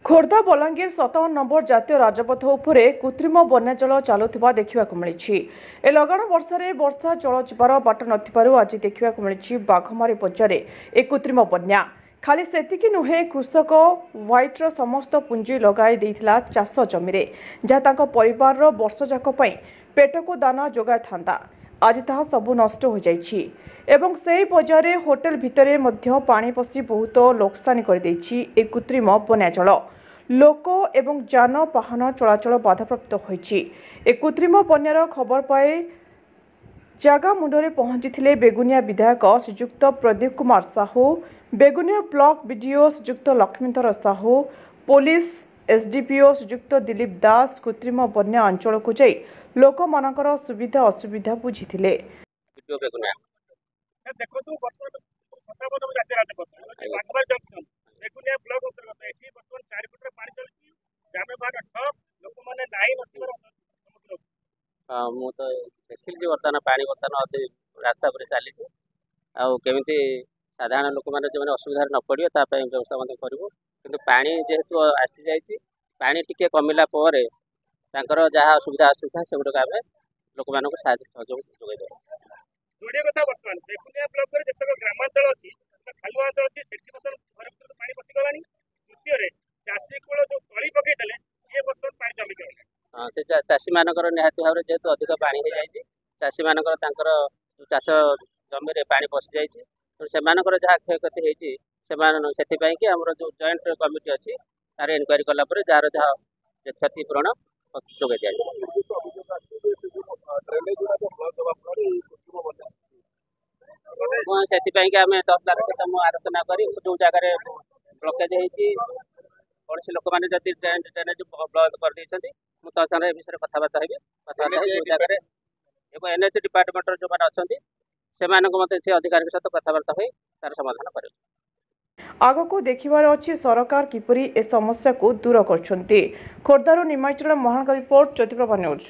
Khordha Balangir 57 number जातीय राजपथ उपरे कृत्रिम बन्या जल चलुवा देखा मिली। ए लगाण वर्षार वर्षा जल जबार बाट नथिबारु आज देखा मिली बाघमारी बजार एक कृत्रिम बन्या। खाली सेतिकी नुहे कृषक व्हाइट्र समस्त पुंजी लगाई देइथिला चाष जमी जहाँ तांको परिवार वर्ष जाक पेट को दाना जोगाई थांता। आज ताहा सबु नष्ट हो जाइछि एवं सेही बजार होटेल भितरे मध्य पानी पसी बहुत लोकसानी कर देइछि। ए कृत्रिम बन्या जल लोक एवं जानवाहन चलाचल बाधाप्राप्त होइछि। ए कृत्रिम बन्यार खबर पाए जागा मुंडरे पहुंची बेगुनिया विधायक श्रीजुक्त प्रदीप कुमार साहू, बेगुनिया ब्लॉक बीडीओ श्रीजुक्त लक्ष्मीधर साहू, पुलिस एसडीपीओ श्रीजुक्त दिलीप दास कृत्रिम बन्या अंचल को जाई लोक मानकर सुविधा असुविधा बुझीथिले। ମୁଁ ତ ଦେଖିଲି ଯେ ବର୍ତ୍ତମାନ ପାଣି ଅତି ରାସ୍ତା ଉପରେ ଚାଲିଛି ଆଉ କେମିତି ସାଧାରଣ ଲୋକମାନେ ଯେଉଁମାନେ ଅସୁବିଧାରେ ନ ପଡ଼ିବେ ତା ପାଇଁ ବ୍ୟବସ୍ଥା ମଧ୍ୟ କରିବୁ। କିନ୍ତୁ ପାଣି ଯେହେତୁ ଆସିଯାଇଛି, ପାଣି ଟିକେ କମିଲା ପରେ ତାଙ୍କର ଯାହା ସୁବିଧା ଅସୁବିଧା ସେଗୁଡ଼ିକ ଆମେ ଲୋକମାନଙ୍କୁ ସାହାଯ୍ୟ ସହଯୋଗ ଯୋଗାଇ ଦେବୁ। ଯୋଡ଼ିଏ କଥା ବର୍ତ୍ତମାନ ବେଗୁନିଆ ବ୍ଲକରେ ଯେତେକ ଗ୍ରାମାଞ୍ଚଳ ଅଛି ଖାଲୁଆ ଅଞ୍ଚଳ ଅଛି ସେଠି ବର୍ତ୍ତମାନ ଘର ଭିତରକୁ ପାଣି ପଶିଗଲାଣି। ଦ୍ୱିତୀୟରେ ଚାଷୀ କୂଳ ଯେଉଁ ତଳି ପକେଇଦେଲେ ସିଏ ବର୍ତ୍ତମାନ ପାଣି ଜମିଗଲାଣି। ସେ ଚାଷୀମାନଙ୍କର ନିହାତି ଭାବରେ ଯେହେତୁ ଅଧିକ ପାଣି ହେଇଯାଇଛି, ଚାଷୀମାନଙ୍କର ତାଙ୍କର ଚାଷ ଜମିରେ ପାଣି ପଶିଯାଇଛି, ସେମାନଙ୍କର ଯାହା କ୍ଷୟକ୍ଷତି ହେଇଛି ସେମାନେ ସେଥିପାଇଁ କି ଆମର ଯେଉଁ ଜଏଣ୍ଟ କମିଟି ଅଛି ତାର ଇନକ୍ୱାରି କଲା ପରେ ଯାହାର ଯାହା କ୍ଷତିପୂରଣ ଯୋଗାଇ ଦିଆଯିବ। ସେଥିପାଇଁ କି ଆମେ 10 ଲାख ସହିତ ମୁଁ ଆଲୋଚନା କରି ଯେଉଁ ଜାଗାରେ ବ୍ଲକେଜ ହେଇଛି କୌଣସି ଲୋକମାନେ ଯଦି ଡ୍ରେନେଜ ବ୍ଲକ କରିଦେଇଛନ୍ତି ମୁଁ ତା ସାଙ୍ଗରେ ଏ ବିଷୟରେ କଥାବାର୍ତ୍ତା ହେବି। କଥାବାର୍ତ୍ତା ହେଇ ଯେଉଁ ଜାଗାରେ ଏବଂ NH ଡିପାର୍ଟମେଣ୍ଟର ଯେଉଁମାନେ ଅଛନ୍ତି ସେମାନଙ୍କୁ ମଧ୍ୟ ସେ ଅଧିକାରୀଙ୍କ ସହିତ କଥାବାର୍ତ୍ତା ହୋଇ ତାର ସମାଧାନ କରିବେ। आगको देखिबार अछि सरकार किपरि ए समस्या को दूर करछन्ती। खोर्धारू निमाचल महानगर रिपोर्ट ज्योतिप्रभा न्यूज।